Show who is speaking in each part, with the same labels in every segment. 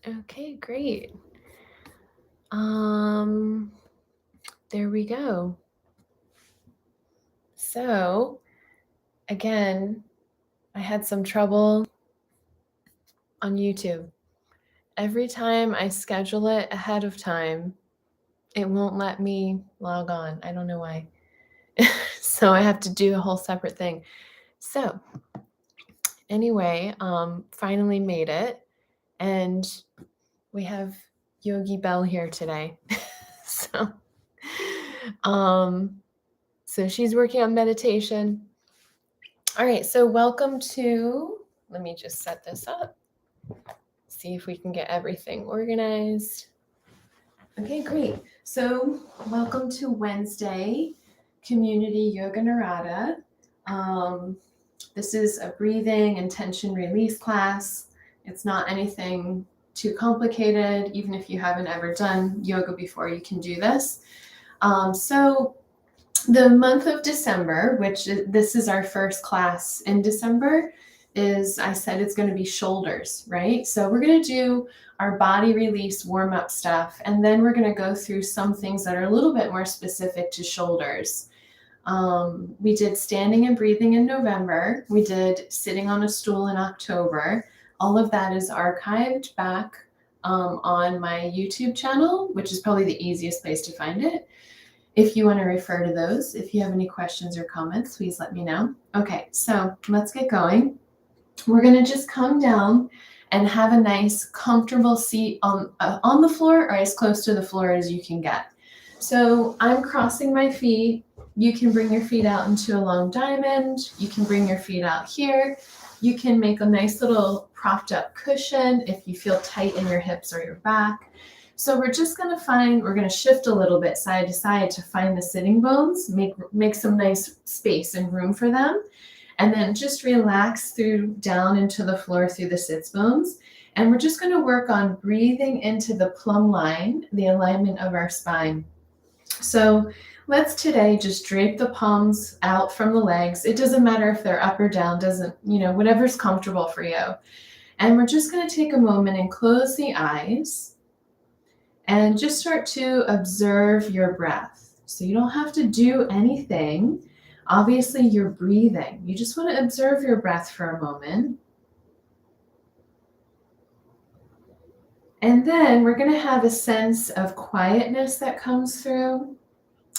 Speaker 1: Okay, great. There we go. So, again, I had some trouble on YouTube. Every time I schedule it ahead of time, it won't let me log on. I don't know why. So I have to do a whole separate thing. So, anyway, finally made it. And we have Yogi Bell here today. so, so she's working on meditation. All right, so welcome to, let me just set this up, see if we can get everything organized. Okay, great. So welcome to Wednesday, Community Yoga Narada. This is a breathing and tension release class. It's not anything too complicated. Even if you haven't ever done yoga before, you can do this. So the month of December, this is our first class in December, I said it's going to be shoulders, right? So we're going to do our body release warm-up stuff, and then we're going to go through some things that are a little bit more specific to shoulders. We did standing and breathing in November. We did sitting on a stool in October. All of that is archived back on my YouTube channel, which is probably the easiest place to find it. If you want to refer to those, if you have any questions or comments, please let me know. Okay, so let's get going. We're going to just come down and have a nice comfortable seat on the floor or as close to the floor as you can get. So I'm crossing my feet. You can bring your feet out into a long diamond. You can bring your feet out here. You can make a nice little propped up cushion if you feel tight in your hips or your back. So we're just going to shift a little bit side to side to find the sitting bones, make some nice space and room for them. And then just relax down into the floor through the sits bones. And we're just going to work on breathing into the plumb line, the alignment of our spine. So let's today just drape the palms out from the legs. It doesn't matter if they're up or down, whatever's comfortable for you. And we're just going to take a moment and close the eyes and just start to observe your breath. So you don't have to do anything. Obviously, you're breathing. You just want to observe your breath for a moment. And then we're going to have a sense of quietness that comes through,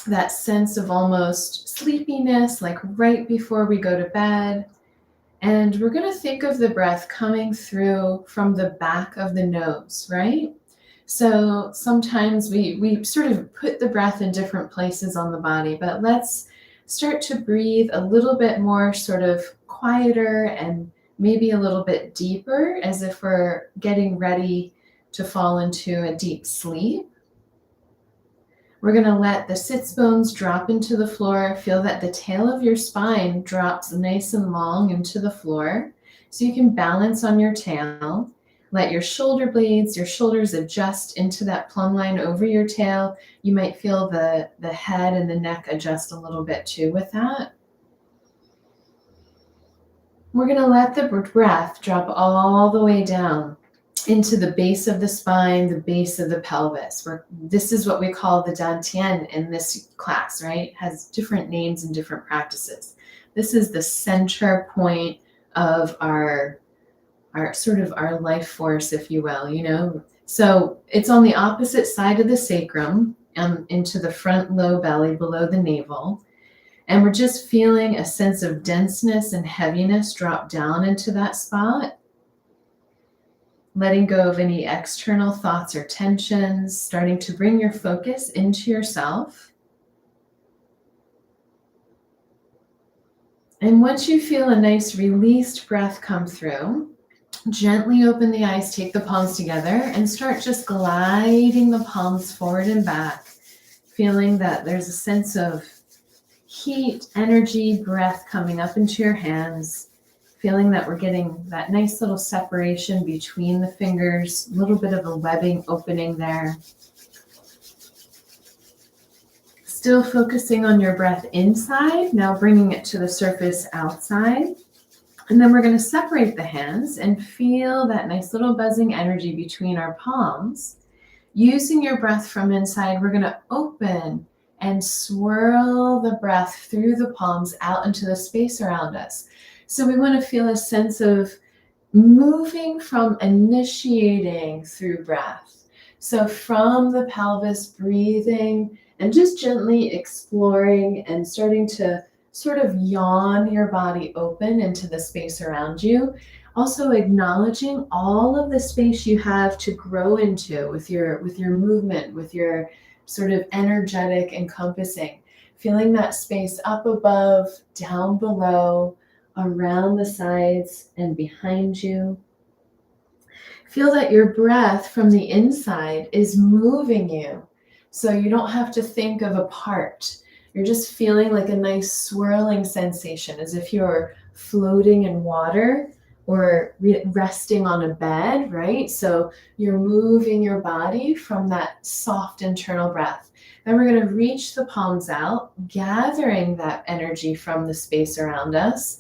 Speaker 1: that sense of almost sleepiness, like right before we go to bed. And we're going to think of the breath coming through from the back of the nose, right? So sometimes we sort of put the breath in different places on the body, but let's start to breathe a little bit more sort of quieter and maybe a little bit deeper, as if we're getting ready to fall into a deep sleep. We're going to let the sits bones drop into the floor. Feel that the tail of your spine drops nice and long into the floor so you can balance on your tail. Let your shoulder blades, your shoulders adjust into that plumb line over your tail. You might feel the head and the neck adjust a little bit too with that. We're going to let the breath drop all the way down into the base of the spine, the base of the pelvis. This is what we call the dantian in this class, right? It has different names and different practices. This is the center point of our sort of our life force, if you will, So it's on the opposite side of the sacrum, into the front low belly below the navel. And we're just feeling a sense of denseness and heaviness drop down into that spot. Letting go of any external thoughts or tensions, starting to bring your focus into yourself. And once you feel a nice released breath come through, gently open the eyes, take the palms together, and start just gliding the palms forward and back, feeling that there's a sense of heat, energy, breath coming up into your hands, feeling that we're getting that nice little separation between the fingers, a little bit of a webbing opening there. Still focusing on your breath inside, now bringing it to the surface outside. And then we're going to separate the hands and feel that nice little buzzing energy between our palms. Using your breath from inside, we're going to open and swirl the breath through the palms out into the space around us. So we want to feel a sense of moving from initiating through breath. So from the pelvis, breathing and just gently exploring and starting to sort of yawn your body open into the space around you. Also acknowledging all of the space you have to grow into with your movement, with your sort of energetic encompassing. Feeling that space up above, down below, around the sides and behind you. Feel that your breath from the inside is moving you. So you don't have to think of a part. You're just feeling like a nice swirling sensation, as if you're floating in water or resting on a bed, right? So you're moving your body from that soft internal breath. Then we're going to reach the palms out, gathering that energy from the space around us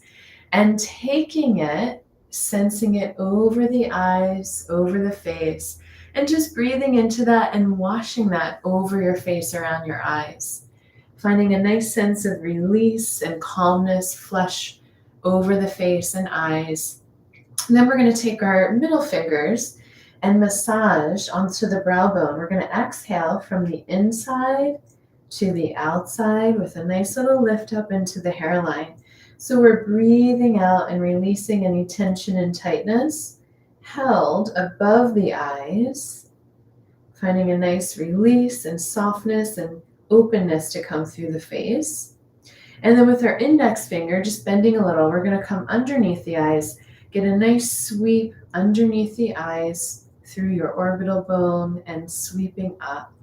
Speaker 1: and taking it, sensing it over the eyes, over the face, and just breathing into that and washing that over your face, around your eyes. Finding a nice sense of release and calmness flush over the face and eyes. And then we're going to take our middle fingers and massage onto the brow bone. We're going to exhale from the inside to the outside with a nice little lift up into the hairline. So we're breathing out and releasing any tension and tightness held above the eyes, finding a nice release and softness and openness to come through the face. And then with our index finger, just bending a little, we're going to come underneath the eyes, get a nice sweep underneath the eyes through your orbital bone and sweeping up.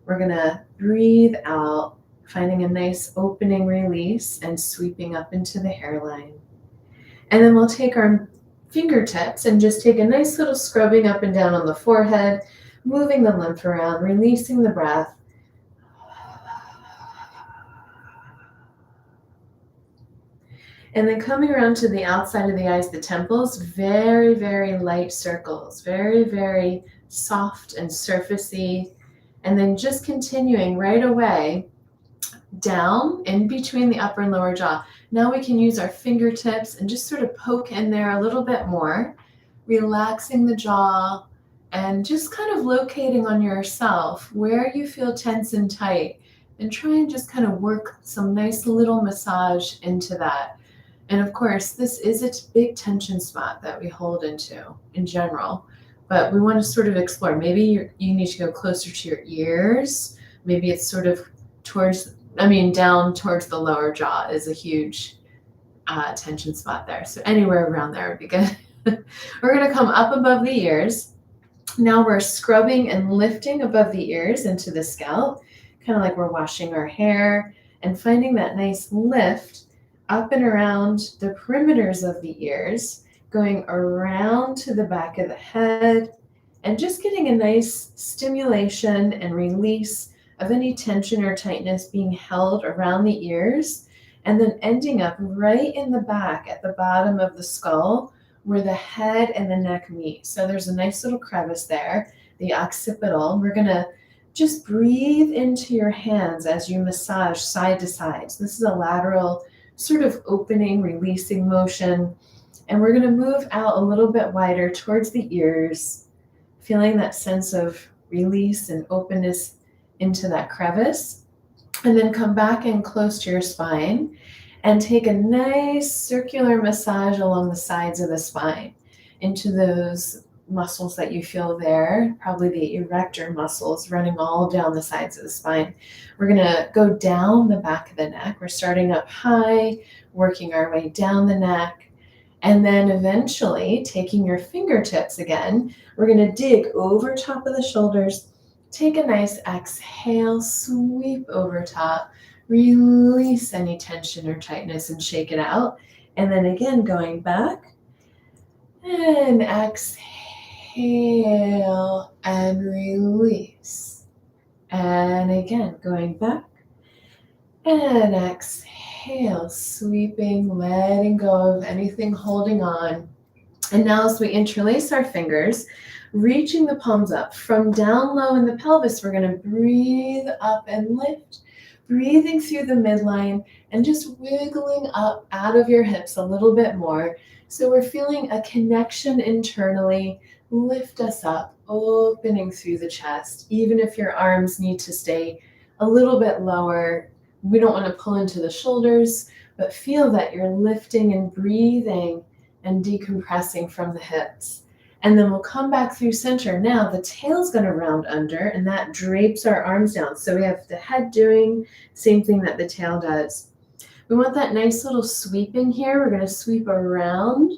Speaker 1: We're going to breathe out, finding a nice opening release and sweeping up into the hairline. And then we'll take our fingertips and just take a nice little scrubbing up and down on the forehead, moving the lymph around, releasing the breath. And then coming around to the outside of the eyes, the temples, very, very light circles, very, very soft and surfacey. And then just continuing right away down in between the upper and lower jaw. Now we can use our fingertips and just sort of poke in there a little bit more, relaxing the jaw and just kind of locating on yourself where you feel tense and tight, and try and just kind of work some nice little massage into that. And of course, this is a big tension spot that we hold into in general, but we want to sort of explore. Maybe you need to go closer to your ears. Maybe it's sort of down towards the lower jaw is a huge tension spot there. So anywhere around there would be good. We're going to come up above the ears. Now we're scrubbing and lifting above the ears into the scalp, kind of like we're washing our hair, and finding that nice lift up and around the perimeters of the ears, going around to the back of the head, and just getting a nice stimulation and release of any tension or tightness being held around the ears, and then ending up right in the back at the bottom of the skull where the head and the neck meet. So there's a nice little crevice there, the occipital. We're going to just breathe into your hands as you massage side to side. So this is a lateral sort of opening, releasing motion. And we're going to move out a little bit wider towards the ears, feeling that sense of release and openness into that crevice. And then come back in close to your spine and take a nice circular massage along the sides of the spine into those muscles that you feel there, probably the erector muscles running all down the sides of the spine. We're going to go down the back of the neck. We're starting up high, working our way down the neck, and then eventually taking your fingertips again, we're going to dig over top of the shoulders, take a nice exhale, sweep over top, release any tension or tightness and shake it out. And then again, going back and exhale and release. And again, going back and exhale exhale, sweeping, letting go of anything holding on. And now as we interlace our fingers, reaching the palms up from down low in the pelvis, we're going to breathe up and lift, breathing through the midline and just wiggling up out of your hips a little bit more. So we're feeling a connection internally. Lift us up, opening through the chest. Even if your arms need to stay a little bit lower, we don't want to pull into the shoulders, but feel that you're lifting and breathing and decompressing from the hips. And then we'll come back through center. Now the tail's going to round under and that drapes our arms down. So we have the head doing same thing that the tail does. We want that nice little sweeping here. We're going to sweep around,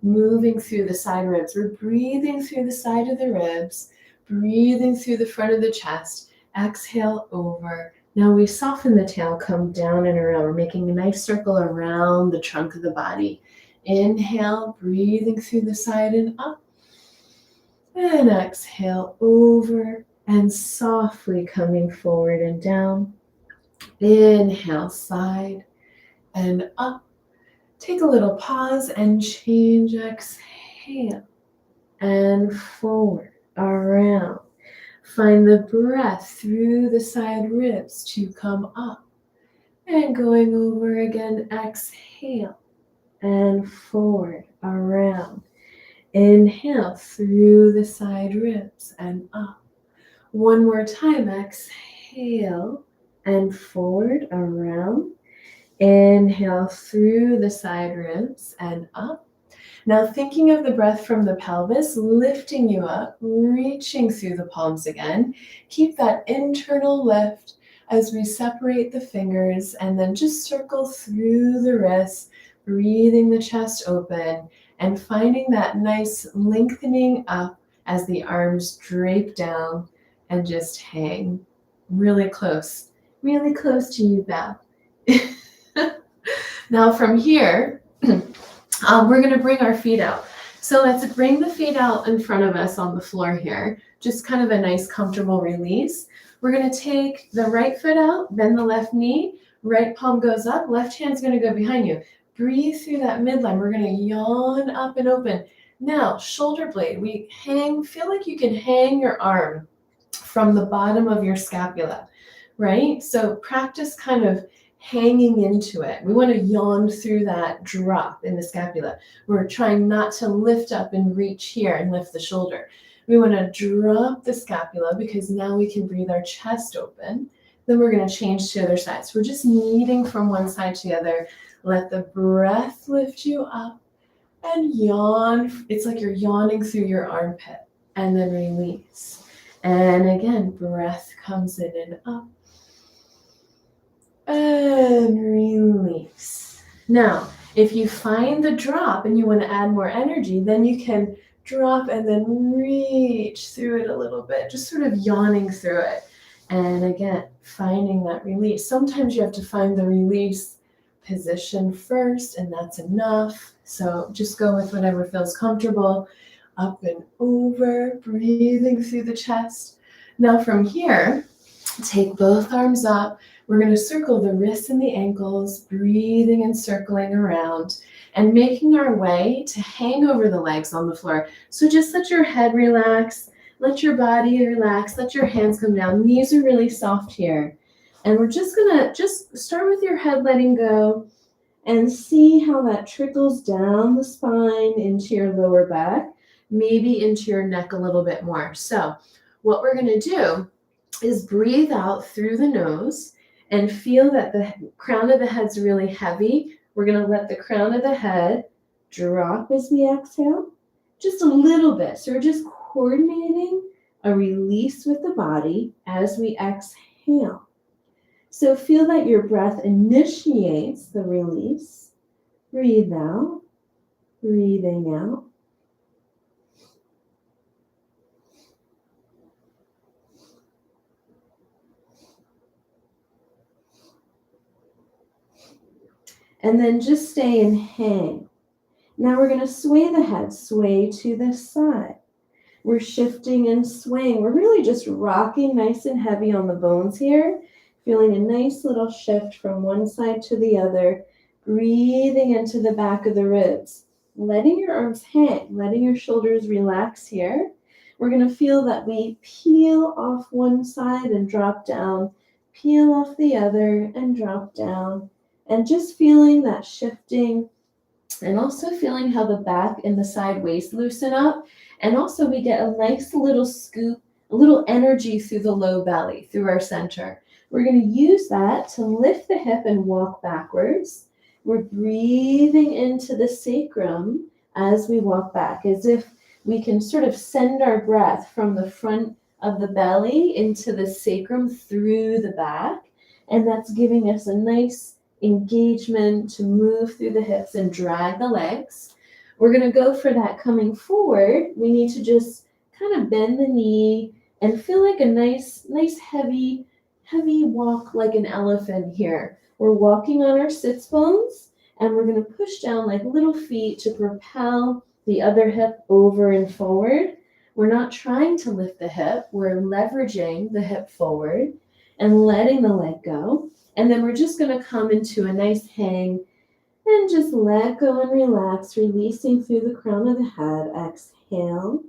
Speaker 1: moving through the side ribs. We're breathing through the side of the ribs, breathing through the front of the chest. Exhale over. Now we soften the tail, come down and around. We're making a nice circle around the trunk of the body. Inhale, breathing through the side and up. And exhale over and softly coming forward and down. Inhale, side and up. Take a little pause and change. Exhale and forward, around. Find the breath through the side ribs to come up. And going over again, exhale and forward, around. Inhale through the side ribs and up. One more time, exhale and forward, around. Inhale through the side ribs and up. Now thinking of the breath from the pelvis, lifting you up, reaching through the palms again. Keep that internal lift as we separate the fingers and then just circle through the wrists, breathing the chest open and finding that nice lengthening up as the arms drape down and just hang really close to you, Beth. Now from here, we're going to bring our feet out. So let's bring the feet out in front of us on the floor here. Just kind of a nice comfortable release. We're going to take the right foot out, bend the left knee, right palm goes up, left hand's going to go behind you. Breathe through that midline. We're going to yawn up and open. Now, shoulder blade, we hang, feel like you can hang your arm from the bottom of your scapula, right? So practice kind of hanging into it. We want to yawn through that drop in the scapula. We're trying not to lift up and reach here and lift the shoulder. We want to drop the scapula because now we can breathe our chest open. Then we're going to change to the other side. So we're just kneading from one side to the other. Let the breath lift you up and yawn. It's like you're yawning through your armpit and then release. And again, breath comes in and up. And release. Now, if you find the drop and you want to add more energy, then you can drop and then reach through it a little bit, just sort of yawning through it. And again, finding that release. Sometimes you have to find the release position first, and that's enough. So just go with whatever feels comfortable. Up and over, breathing through the chest. Now from here, take both arms up. We're going to circle the wrists and the ankles, breathing and circling around and making our way to hang over the legs on the floor. So just let your head relax, let your body relax, let your hands come down. Knees are really soft here. And we're just going to start with your head letting go and see how that trickles down the spine into your lower back, maybe into your neck a little bit more. So what we're going to do is breathe out through the nose and feel that the crown of the head's really heavy. We're going to let the crown of the head drop as we exhale, just a little bit. So we're just coordinating a release with the body as we exhale. So feel that your breath initiates the release. Breathe out, breathing out. And then just stay and hang. Now we're going to sway the head, sway to the side. We're shifting and swaying. We're really just rocking nice and heavy on the bones here.
Speaker 2: feeling a nice little shift from one side to the other, breathing into the back of the ribs, letting your arms hang, letting your shoulders relax here. We're going to feel that we peel off one side and drop down, peel off the other and drop down, and just feeling that shifting, and also feeling how the back and the side waist loosen up. And also we get a nice little scoop, a little energy through the low belly, through our center. We're going to use that to lift the hip and walk backwards. We're breathing into the sacrum as we walk back, as if we can sort of send our breath from the front of the belly into the sacrum through the back. And that's giving us a nice engagement to move through the hips and drag the legs. We're going to go for that coming forward. We need to just kind of bend the knee and feel like a nice heavy walk like an elephant here. We're walking on our sits bones, and we're going to push down like little feet to propel the other hip over and forward. We're not trying to lift the hip. We're leveraging the hip forward and letting the leg go. And then we're just going to come into a nice hang and just let go and relax, releasing through the crown of the head. Exhale.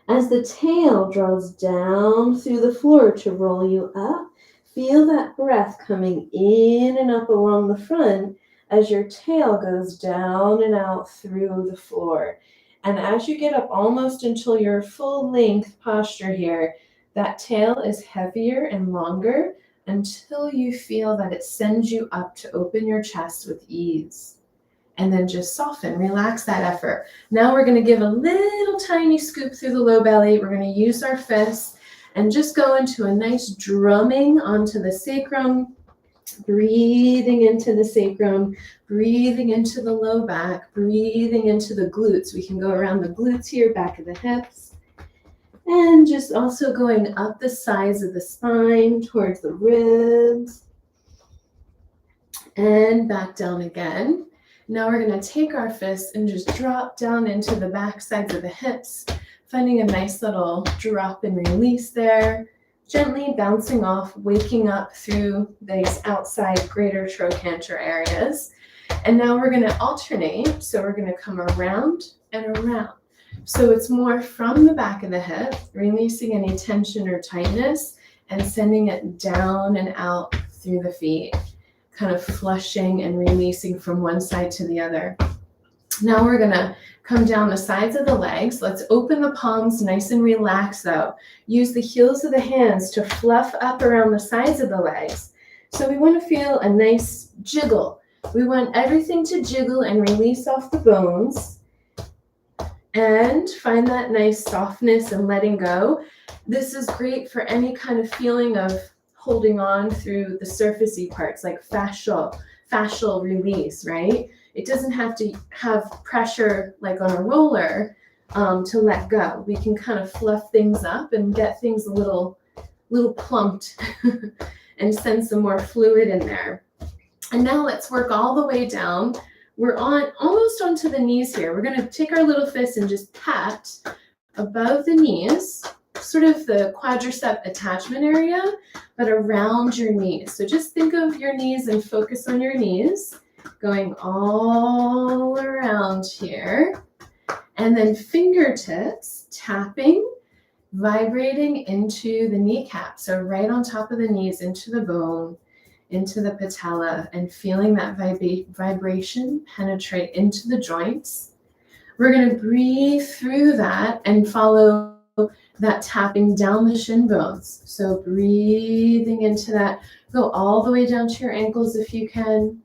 Speaker 2: As the tail draws down through the floor to roll you up, feel that breath coming in and up along the front as your tail goes down and out through the floor. And as you get up almost until your full length posture here, that tail is heavier and longer until you feel that it sends you up to open your chest with ease. And then just soften, relax that effort. Now we're going to give a little tiny scoop through the low belly. We're going to use our fists and just go into a nice drumming onto the sacrum, breathing into the sacrum, breathing into the low back, breathing into the glutes. We can go around the glutes here, back of the hips. And just also going up the sides of the spine towards the ribs. And back down again. Now we're going to take our fists and just drop down into the back sides of the hips, finding a nice little drop and release there. Gently bouncing off, waking up through these outside greater trochanter areas. And now we're going to alternate. So we're going to come around and around. So it's more from the back of the hip, releasing any tension or tightness and sending it down and out through the feet, kind of flushing and releasing from one side to the other. Now we're going to come down the sides of the legs. Let's open the palms nice and relaxed though. Use the heels of the hands to fluff up around the sides of the legs. So we want to feel a nice jiggle. We want everything to jiggle and release off the bones. And find that nice softness and letting go. This is great for any kind of feeling of holding on through the surfacey parts, like fascial release, right? It doesn't have to have pressure like on a roller to let go. We can kind of fluff things up and get things a little plumped and send some more fluid in there. And now let's work all the way down. We're almost onto the knees here. We're going to take our little fists and just pat above the knees, sort of the quadricep attachment area, but around your knees. So just think of your knees and focus on your knees, going all around here. And then fingertips tapping, vibrating into the kneecap. So right on top of the knees, into the bone, into the patella, and feeling that vibration penetrate into the joints. We're going to breathe through that and follow that tapping down the shin bones. So breathing into that, go all the way down to your ankles if you can,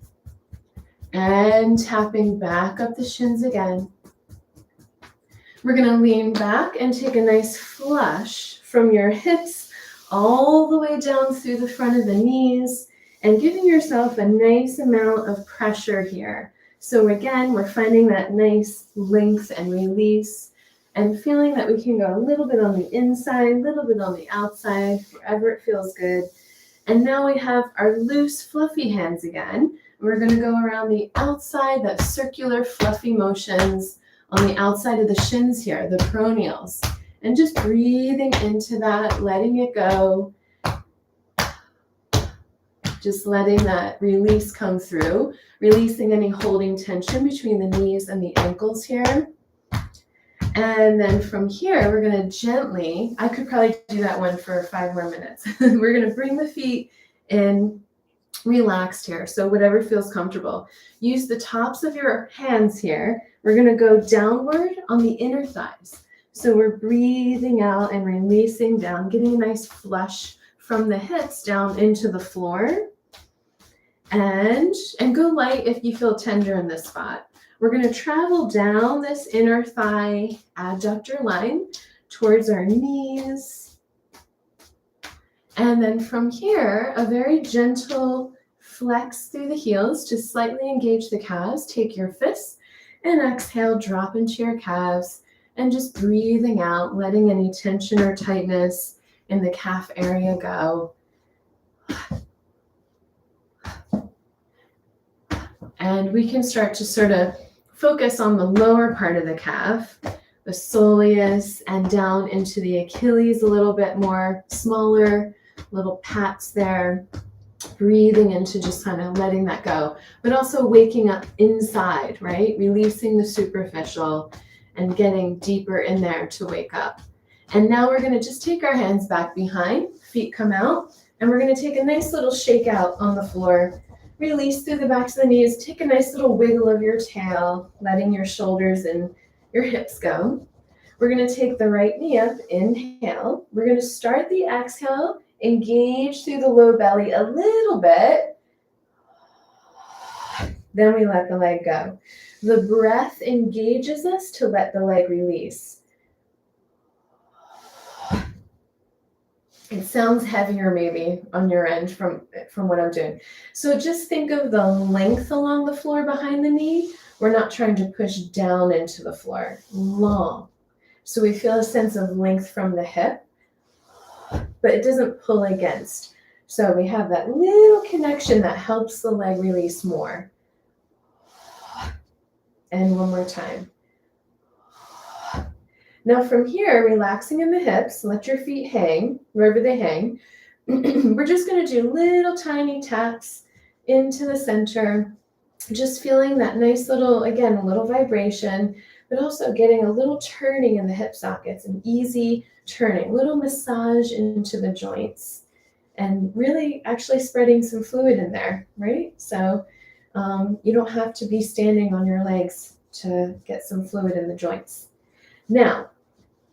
Speaker 2: and tapping back up the shins again. We're going to lean back and take a nice flush from your hips all the way down through the front of the knees, and giving yourself a nice amount of pressure here. So again, we're finding that nice length and release and feeling that we can go a little bit on the inside, a little bit on the outside, wherever it feels good. And now we have our loose, fluffy hands again. We're going to go around the outside, that circular, fluffy motions on the outside of the shins here, the peroneals. And just breathing into that, letting it go. Just letting that release come through, releasing any holding tension between the knees and the ankles here. And then from here, we're going to gently, I could probably do that one for 5 more minutes. We're going to bring the feet in, relaxed here. So whatever feels comfortable. Use the tops of your hands here. We're going to go downward on the inner thighs. So we're breathing out and releasing down, getting a nice flush from the hips down into the floor. And go light if you feel tender in this spot. We're going to travel down this inner thigh adductor line towards our knees. And then from here, a very gentle flex through the heels to slightly engage the calves. Take your fists and exhale, drop into your calves and just breathing out, letting any tension or tightness in the calf area go. And we can start to sort of focus on the lower part of the calf, the soleus, and down into the Achilles a little bit more, smaller little pats there, breathing into just kind of letting that go, but also waking up inside, right? Releasing the superficial and getting deeper in there to wake up. And now we're going to just take our hands back behind, feet come out, and we're going to take a nice little shake out on the floor. Release through the backs of the knees. Take a nice little wiggle of your tail, letting your shoulders and your hips go. We're going to take the right knee up. Inhale. We're going to start the exhale. Engage through the low belly a little bit. Then we let the leg go. The breath engages us to let the leg release. It sounds heavier maybe on your end from what I'm doing. So just think of the length along the floor behind the knee. We're not trying to push down into the floor. Long. So we feel a sense of length from the hip, but it doesn't pull against. So we have that little connection that helps the leg release more. And one more time. Now from here, relaxing in the hips, let your feet hang wherever they hang. We're just going to do little tiny taps into the center, just feeling that nice little, again, a little vibration, but also getting a little turning in the hip sockets, an easy turning, little massage into the joints, and really actually spreading some fluid in there, right? So you don't have to be standing on your legs to get some fluid in the joints. Now,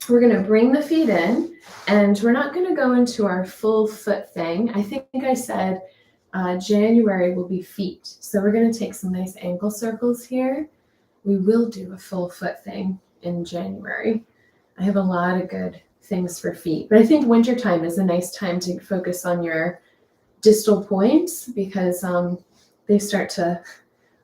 Speaker 2: we're going to bring the feet in, and we're not going to go into our full foot thing. I think I said January will be feet. So we're going to take some nice ankle circles here. We will do a full foot thing in January. I have a lot of good things for feet, but I think wintertime is a nice time to focus on your distal points because they start to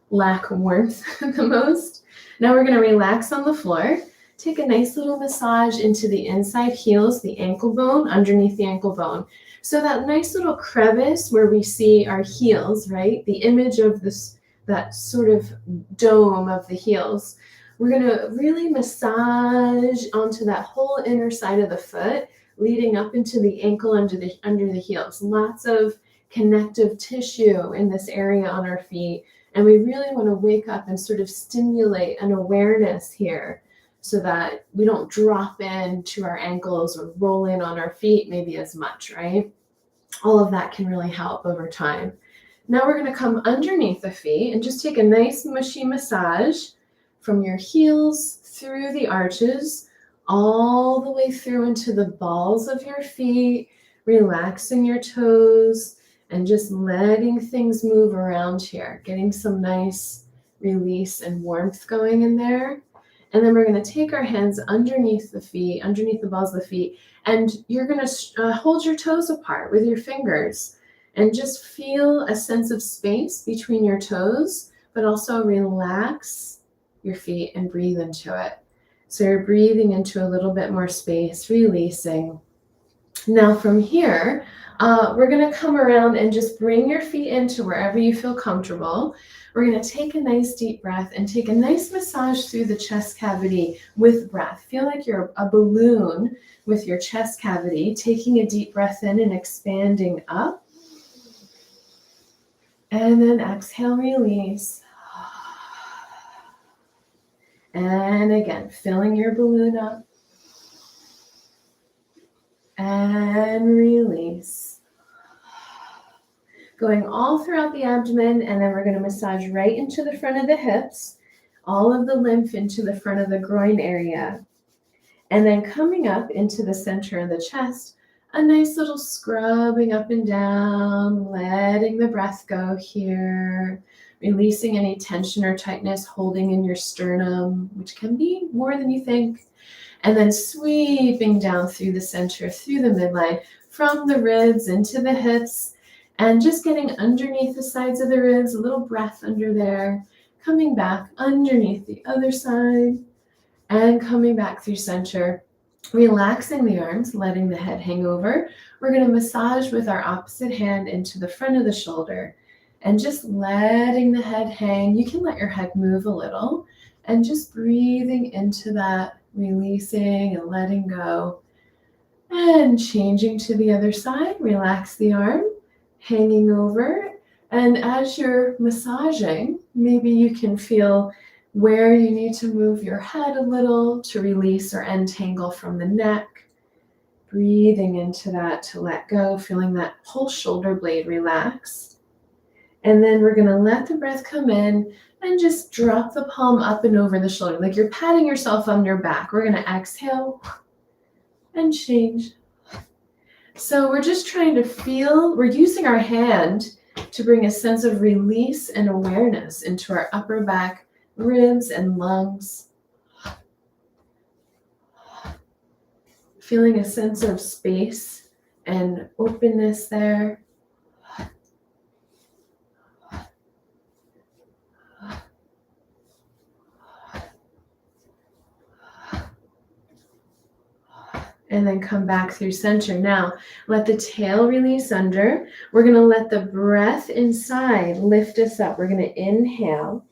Speaker 2: lack warmth the most. Now we're going to relax on the floor. Take a nice little massage into the inside heels, the ankle bone, underneath the ankle bone. So that nice little crevice where we see our heels, right? The image of this, that sort of dome of the heels. We're going to really massage onto that whole inner side of the foot, leading up into the ankle under the heels. Lots of connective tissue in this area on our feet. And we really want to wake up and sort of stimulate an awareness here, so that we don't drop into our ankles or roll in on our feet maybe as much, right? All of that can really help over time. Now we're going to come underneath the feet and just take a nice mushy massage from your heels through the arches, all the way through into the balls of your feet, relaxing your toes and just letting things move around here, getting some nice release and warmth going in there. And then we're going to take our hands underneath the feet, underneath the balls of the feet, and you're going to hold your toes apart with your fingers and just feel a sense of space between your toes, but also relax your feet and breathe into it. So you're breathing into a little bit more space, releasing. Now from here, we're going to come around and just bring your feet into wherever you feel comfortable. We're going to take a nice deep breath and take a nice massage through the chest cavity with breath. Feel like you're a balloon with your chest cavity, taking a deep breath in and expanding up. And then exhale, release. And again, filling your balloon up. And release. Going all throughout the abdomen, and then we're going to massage right into the front of the hips, all of the lymph into the front of the groin area. And then coming up into the center of the chest, a nice little scrubbing up and down, letting the breath go here, releasing any tension or tightness holding in your sternum, which can be more than you think. And then sweeping down through the center, through the midline, from the ribs into the hips, and just getting underneath the sides of the ribs, a little breath under there, coming back underneath the other side, and coming back through center, relaxing the arms, letting the head hang over. We're going to massage with our opposite hand into the front of the shoulder, and just letting the head hang. You can let your head move a little, and just breathing into that, releasing and letting go, and changing to the other side. Relax the arm, hanging over, and as you're massaging, maybe you can feel where you need to move your head a little to release or untangle from the neck. Breathing into that to let go, feeling that whole shoulder blade relax. And then we're going to let the breath come in and just drop the palm up and over the shoulder, like you're patting yourself on your back. We're going to exhale and change. So we're just trying to feel, we're using our hand to bring a sense of release and awareness into our upper back, ribs, and lungs. Feeling a sense of space and openness there. And then come back through center. Now, let the tail release under. We're going to let the breath inside lift us up. We're going to inhale.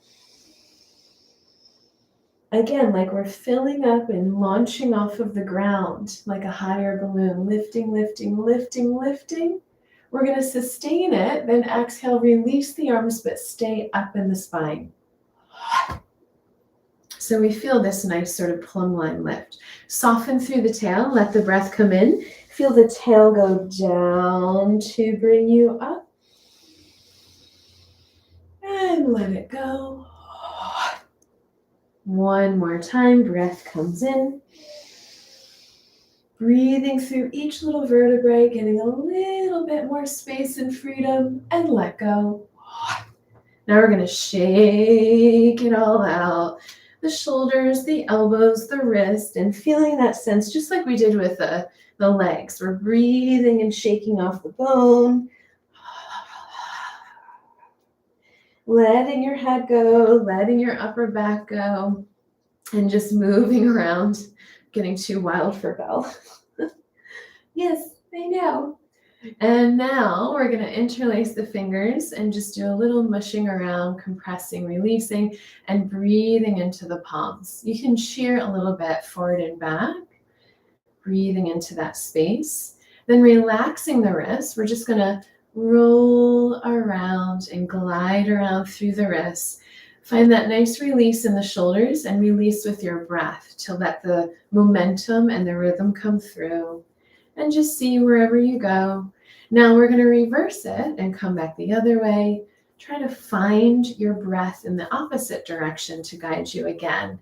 Speaker 2: Again, like we're filling up and launching off of the ground like a higher balloon. Lifting, lifting, lifting, lifting. We're going to sustain it. Then exhale, release the arms, but stay up in the spine. So we feel this nice sort of plumb line lift. Soften through the tail, let the breath come in. Feel the tail go down to bring you up. And let it go. One more time, breath comes in. Breathing through each little vertebrae, getting a little bit more space and freedom, and let go. Now we're going to shake it all out. The shoulders, the elbows, the wrist, and feeling that sense, just like we did with the legs. We're breathing and shaking off the bone. Letting your head go, letting your upper back go, and just moving around, getting too wild for Belle. Yes, I know. And now we're going to interlace the fingers and just do a little mushing around, compressing, releasing, and breathing into the palms. You can shear a little bit forward and back, breathing into that space. Then relaxing the wrists, we're just going to roll around and glide around through the wrists. Find that nice release in the shoulders and release with your breath to let the momentum and the rhythm come through. And just see wherever you go. Now we're going to reverse it and come back the other way. Try to find your breath in the opposite direction to guide you again.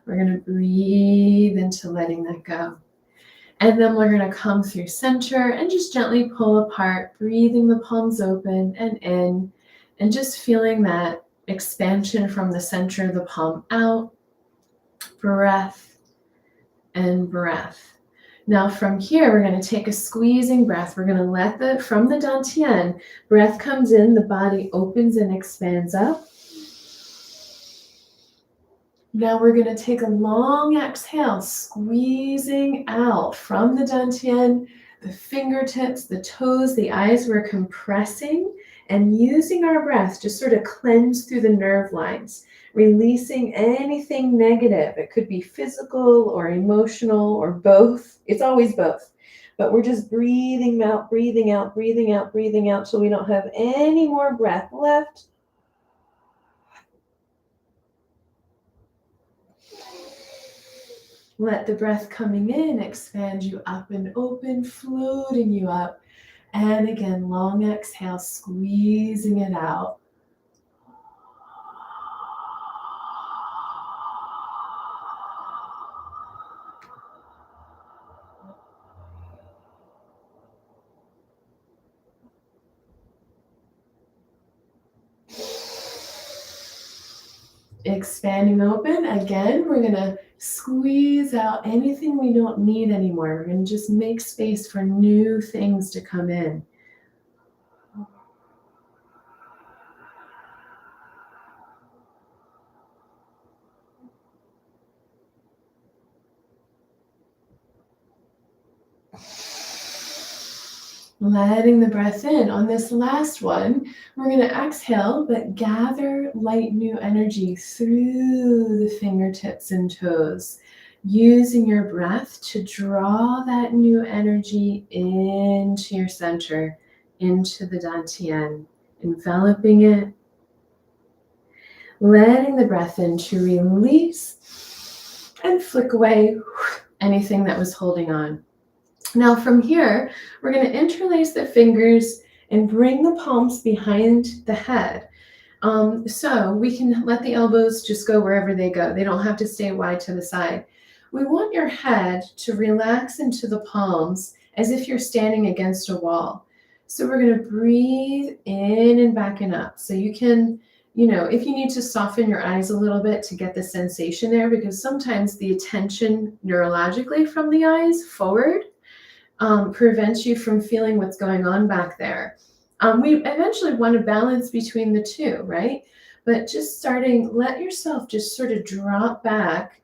Speaker 2: We're going to breathe into letting that go. And then we're going to come through center and just gently pull apart, breathing the palms open and in, and just feeling that expansion from the center of the palm out. Breath and breath. Now from here, we're going to take a squeezing breath. We're going to let from the dantian, breath comes in, the body opens and expands up. Now we're going to take a long exhale, squeezing out from the dantian, the fingertips, the toes, the eyes. We're compressing and using our breath to sort of cleanse through the nerve lines. Releasing anything negative. It could be physical or emotional or both. It's always both. but we're just breathing out, breathing out, breathing out, breathing out till we don't have any more breath left. Let the breath coming in expand you up and open, floating you up. And again, long exhale, squeezing it out. Expanding open. Again, we're going to squeeze out anything we don't need anymore. We're going to just make space for new things to come in. Letting the breath in. On this last one, we're going to exhale, but gather light new energy through the fingertips and toes, using your breath to draw that new energy into your center, into the dantian, enveloping it, letting the breath in to release and flick away anything that was holding on. Now from here, we're going to interlace the fingers and bring the palms behind the head. So we can let the elbows just go wherever they go. They don't have to stay wide to the side. We want your head to relax into the palms as if you're standing against a wall. So we're going to breathe in and back and up. So you can, if you need to soften your eyes a little bit to get the sensation there, because sometimes the attention neurologically from the eyes forward prevents you from feeling what's going on back there. We eventually want to balance between the two, right? But just starting, let yourself just sort of drop back.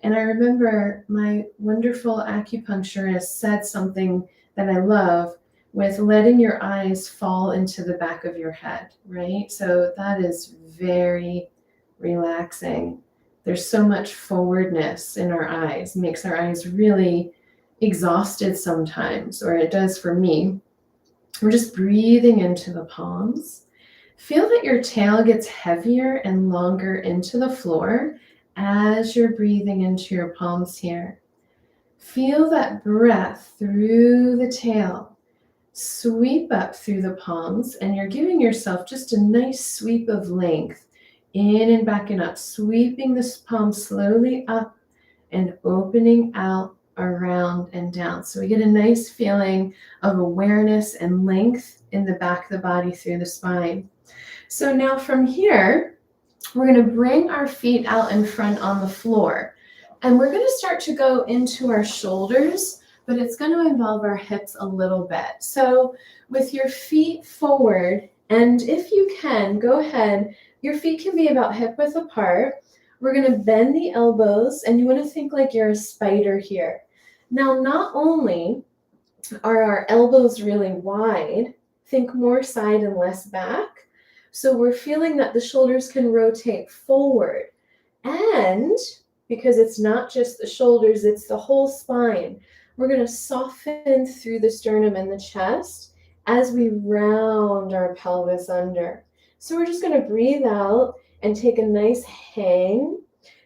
Speaker 2: And I remember my wonderful acupuncturist said something that I love with letting your eyes fall into the back of your head, right? So that is very relaxing. There's so much forwardness in our eyes, makes our eyes really exhausted sometimes, or it does for me. We're just breathing into the palms. Feel that your tail gets heavier and longer into the floor as you're breathing into your palms here. Feel that breath through the tail. Sweep up through the palms, and you're giving yourself just a nice sweep of length in and back and up, sweeping the palms slowly up and opening out around and down. So we get a nice feeling of awareness and length in the back of the body through the spine. So now from here, we're going to bring our feet out in front on the floor. And we're going to start to go into our shoulders, but it's going to involve our hips a little bit. So with your feet forward, and if you can, go ahead. Your feet can be about hip width apart. We're going to bend the elbows, and you want to think like you're a spider here. Now, not only are our elbows really wide, think more side and less back. So we're feeling that the shoulders can rotate forward. And because it's not just the shoulders, it's the whole spine, we're going to soften through the sternum and the chest as we round our pelvis under. So we're just going to breathe out and take a nice hang.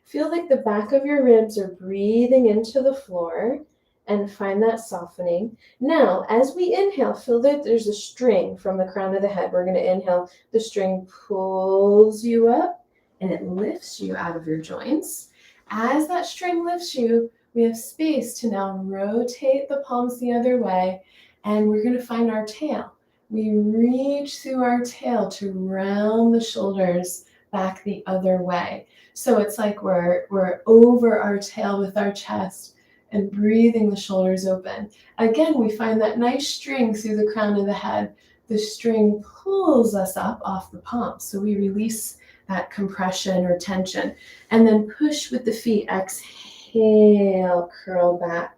Speaker 2: Feel like the back of your ribs are breathing into the floor and find that softening. Now, as we inhale, feel that there's a string from the crown of the head. We're going to inhale. The string pulls you up and it lifts you out of your joints. As that string lifts you, we have space to now rotate the palms the other way, and we're going to find our tail. We reach through our tail to round the shoulders back the other way. So it's like we're over our tail with our chest and breathing the shoulders open. Again, we find that nice string through the crown of the head. The string pulls us up off the palms. So we release that compression or tension, and then push with the feet. Exhale, curl back.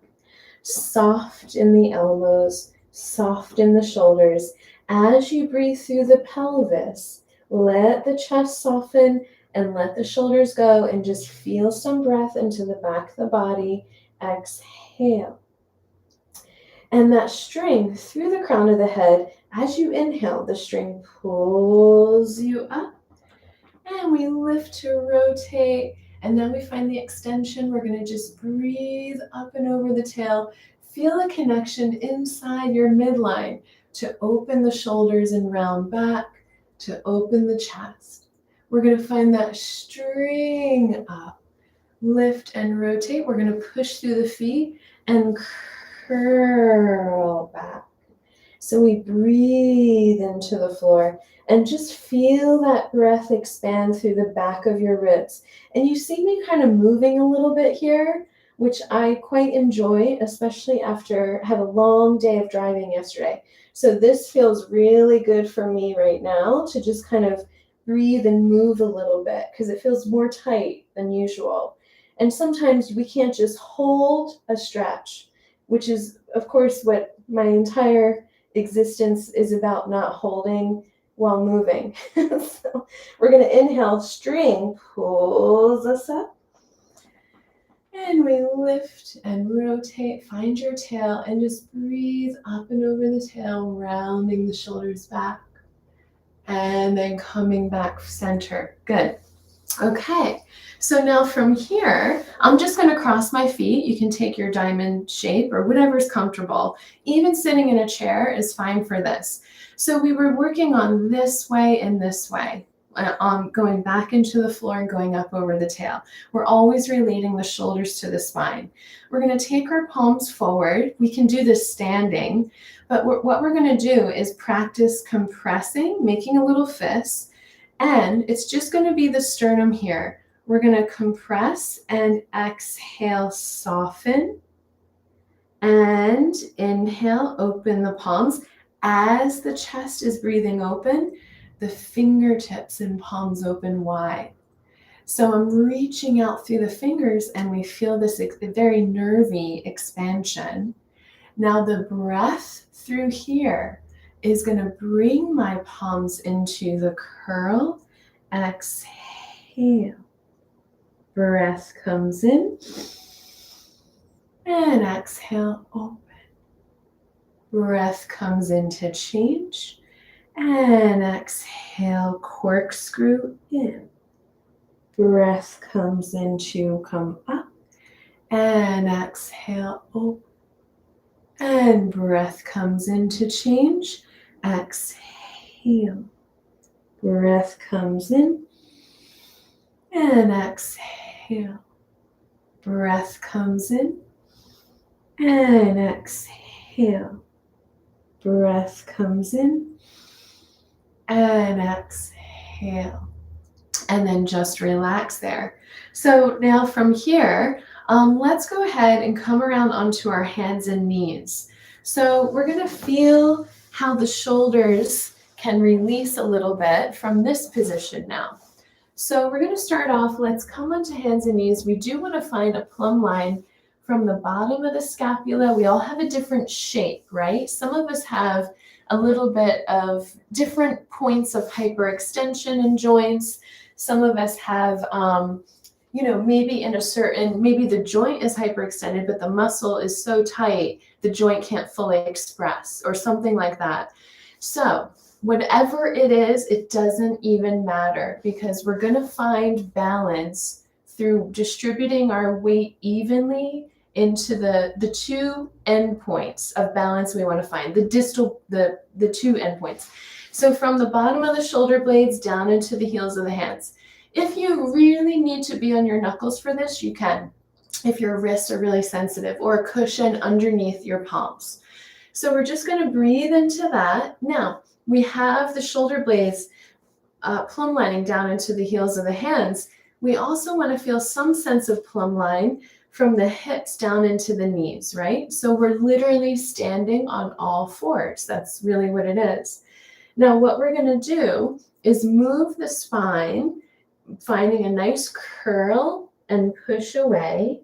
Speaker 2: Soft in the elbows, soft in the shoulders. As you breathe through the pelvis, let the chest soften and let the shoulders go, and just feel some breath into the back of the body. Exhale. And that string through the crown of the head, as you inhale, the string pulls you up. And we lift to rotate. And then we find the extension. We're going to just breathe up and over the tail. Feel a connection inside your midline to open the shoulders and round back, to open the chest. We're going to find that string up, lift and rotate. We're going to push through the feet and curl back. So we breathe into the floor and just feel that breath expand through the back of your ribs. And you see me kind of moving a little bit here, which I quite enjoy, especially after I had a long day of driving yesterday. So this feels really good for me right now to just kind of breathe and move a little bit because it feels more tight than usual. And sometimes we can't just hold a stretch, which is, of course, what my entire existence is about, not holding while moving. So we're going to inhale, string pulls us up. And we lift and rotate, find your tail, and just breathe up and over the tail, rounding the shoulders back. And then coming back center. Good. Okay, so now from here, I'm just going to cross my feet. You can take your diamond shape or whatever's comfortable. Even sitting in a chair is fine for this. So we were working on this way and this way, going back into the floor and going up over the tail. We're always relating the shoulders to the spine. We're going to take our palms forward. We can do this standing, but what we're going to do is practice compressing, making a little fist. And it's just going to be the sternum here. We're going to compress and exhale, soften. And inhale, open the palms. As the chest is breathing open, the fingertips and palms open wide. So I'm reaching out through the fingers and we feel this very nervy expansion. Now the breath through here is going to bring my palms into the curl. Exhale. Breath comes in. And exhale, open. Breath comes in to change. And exhale, corkscrew in. Breath comes in to come up. And exhale, open. And breath comes in to change. Exhale. Breath comes in. And exhale. Breath comes in. And exhale. Breath comes in. And exhale. And then just relax there. So now from here, let's go ahead and come around onto our hands and knees. So we're going to feel how the shoulders can release a little bit from this position now. So we're going to start off, let's come onto hands and knees. We do want to find a plumb line from the bottom of the scapula. We all have a different shape, right? Some of us have a little bit of different points of hyperextension in joints. Some of us have maybe maybe the joint is hyperextended, but the muscle is so tight, the joint can't fully express or something like that. So whatever it is, it doesn't even matter because we're going to find balance through distributing our weight evenly into the two endpoints of balance we want to find, the two endpoints. So from the bottom of the shoulder blades down into the heels of the hands. If you really need to be on your knuckles for this, you can, if your wrists are really sensitive, or a cushion underneath your palms. So we're just going to breathe into that. Now, we have the shoulder blades plumb lining down into the heels of the hands. We also want to feel some sense of plumb line from the hips down into the knees, right? So we're literally standing on all fours. That's really what it is. Now, what we're going to do is move the spine, finding a nice curl and push away.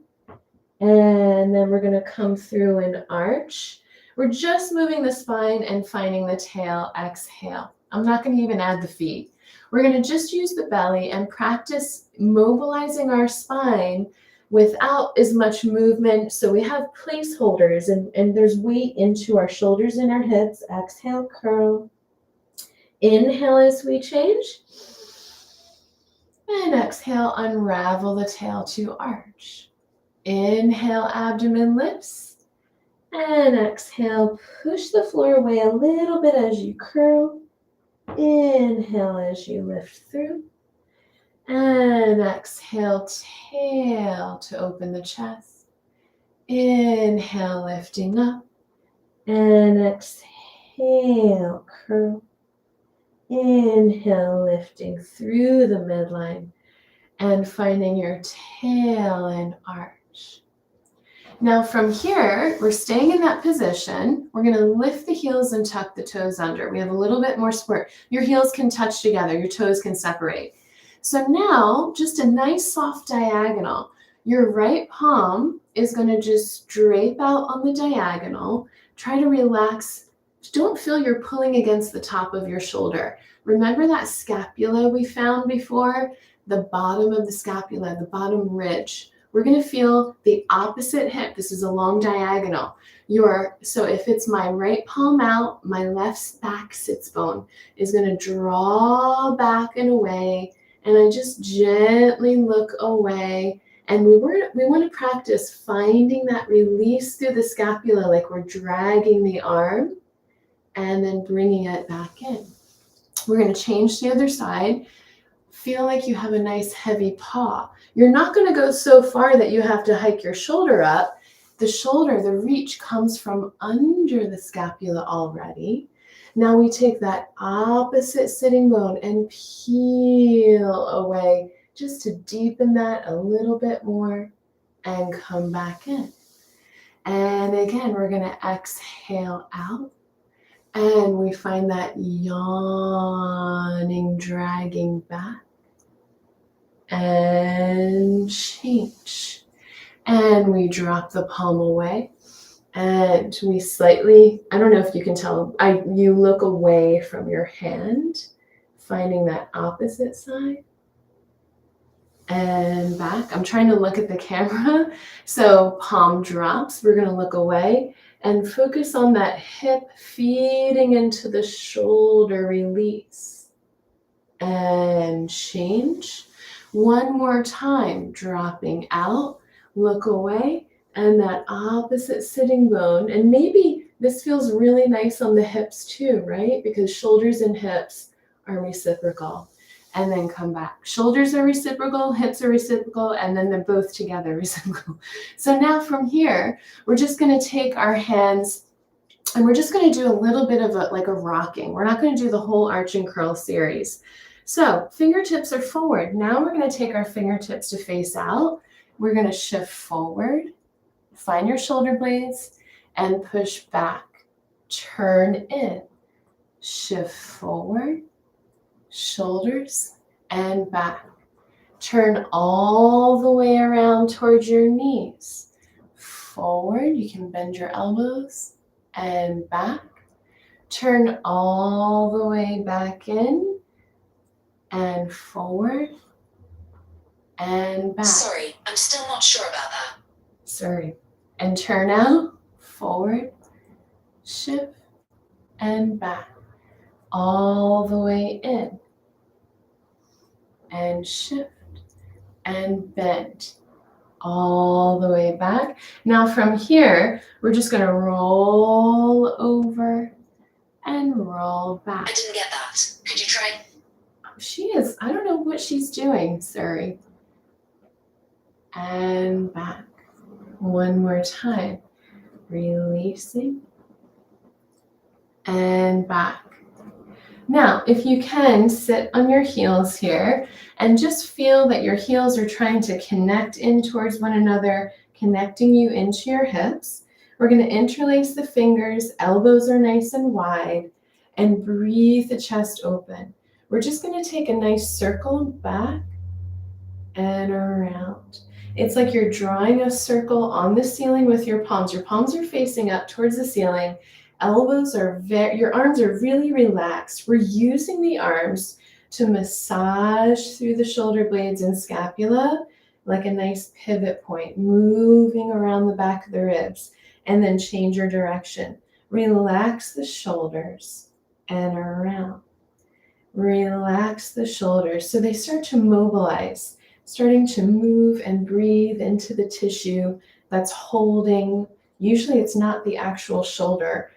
Speaker 2: And then we're going to come through an arch. We're just moving the spine and finding the tail. Exhale. I'm not going to even add the feet. We're going to just use the belly and practice mobilizing our spine without as much movement. So we have placeholders and there's weight into our shoulders and our hips. Exhale, curl. Inhale as we change. And exhale, unravel the tail to arch. Inhale, abdomen lifts. And exhale, push the floor away a little bit as you curl. Inhale as you lift through. And exhale, tail to open the chest. Inhale, lifting up. And exhale, curl. Inhale, lifting through the midline and finding your tail and arch. Now from here, we're staying in that position. We're going to lift the heels and tuck the toes under. We have a little bit more support. Your heels can touch together. Your toes can separate. So now, just a nice soft diagonal. Your right palm is going to just drape out on the diagonal. Try to relax. Don't feel you're pulling against the top of your shoulder. Remember that scapula we found before? The bottom of the scapula, the bottom ridge. We're going to feel the opposite hip. This is a long diagonal. So if it's my right palm out, my left back sits bone is going to draw back and away. And I just gently look away. And we want to practice finding that release through the scapula, like we're dragging the arm and then bringing it back in. We're going to change to the other side. Feel like you have a nice heavy paw. You're not going to go so far that you have to hike your shoulder up. The shoulder, the reach comes from under the scapula already. Now we take that opposite sitting bone and peel away just to deepen that a little bit more and come back in. And again, we're going to exhale out. And we find that yawning, dragging back. And change. And we drop the palm away. And we slightly, I don't know if you can tell, you look away from your hand, finding that opposite side. And back. I'm trying to look at the camera. So palm drops. We're going to look away. And focus on that hip feeding into the shoulder, release. And change. One more time, dropping out, look away, and that opposite sitting bone. And maybe this feels really nice on the hips too, right? Because shoulders and hips are reciprocal. And then come back. Shoulders are reciprocal, hips are reciprocal, and then they're both together reciprocal. So now from here, we're just going to take our hands and we're just going to do a little bit of like a rocking. We're not going to do the whole arch and curl series. So fingertips are forward. Now we're going to take our fingertips to face out. We're going to shift forward, find your shoulder blades, and push back. Turn in, shift forward, shoulders and back. Turn all the way around towards your knees. Forward, you can bend your elbows and back. Turn all the way back in and forward and back.
Speaker 3: Sorry, I'm still not sure about that.
Speaker 2: Sorry. And turn out, forward, shift and back. All the way in. And shift and bend all the way back. Now from here, we're just going to roll over and roll back.
Speaker 3: I didn't get that. Could you try?
Speaker 2: I don't know what she's doing, sorry. And back. One more time. Releasing. And back. Now, if you can, sit on your heels here and just feel that your heels are trying to connect in towards one another, connecting you into your hips. We're going to interlace the fingers, elbows are nice and wide, and breathe the chest open. We're just going to take a nice circle back and around. It's like you're drawing a circle on the ceiling with your palms. Your palms are facing up towards the ceiling. Elbows are your arms are really relaxed. We're using the arms to massage through the shoulder blades and scapula like a nice pivot point, moving around the back of the ribs, and then change your direction. Relax the shoulders and around. Relax the shoulders so they start to mobilize, starting to move and breathe into the tissue that's holding. Usually it's not the actual shoulder.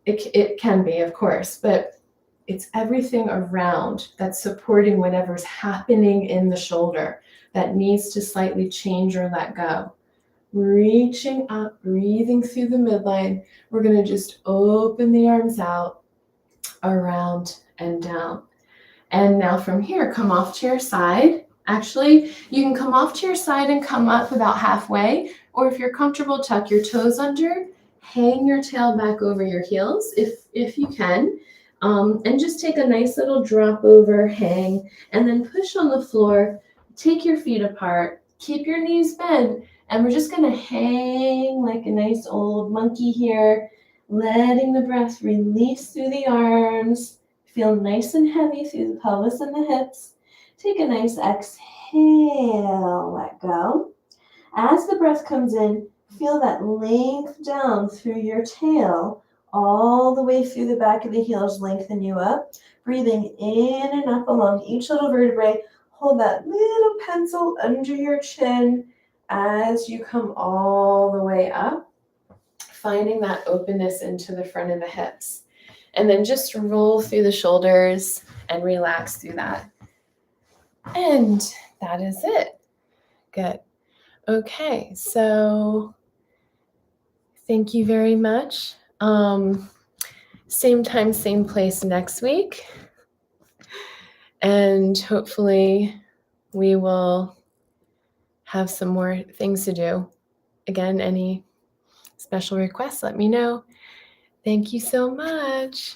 Speaker 2: It can be, of course, but it's everything around that's supporting whatever's happening in the shoulder that needs to slightly change or let go. Reaching up, breathing through the midline. We're going to just open the arms out, around and down. And now from here, come off to your side. Actually, you can come off to your side and come up about halfway, or if you're comfortable, tuck your toes under, hang your tail back over your heels if you can, and just take a nice little drop over, hang, and then push on the floor. Take your feet apart, keep your knees bent, and we're just going to hang like a nice old monkey here, letting the breath release through the arms. Feel nice and heavy through the pelvis and the hips. Take a nice exhale, let go. As the breath comes in, feel that length down through your tail, all the way through the back of the heels, lengthen you up. Breathing in and up along each little vertebrae. Hold that little pencil under your chin as you come all the way up, finding that openness into the front of the hips. And then just roll through the shoulders and relax through that. And that is it. Good. Okay, so thank you very much. Same time, same place next week. And hopefully we will have some more things to do. Again, any special requests, let me know. Thank you so much.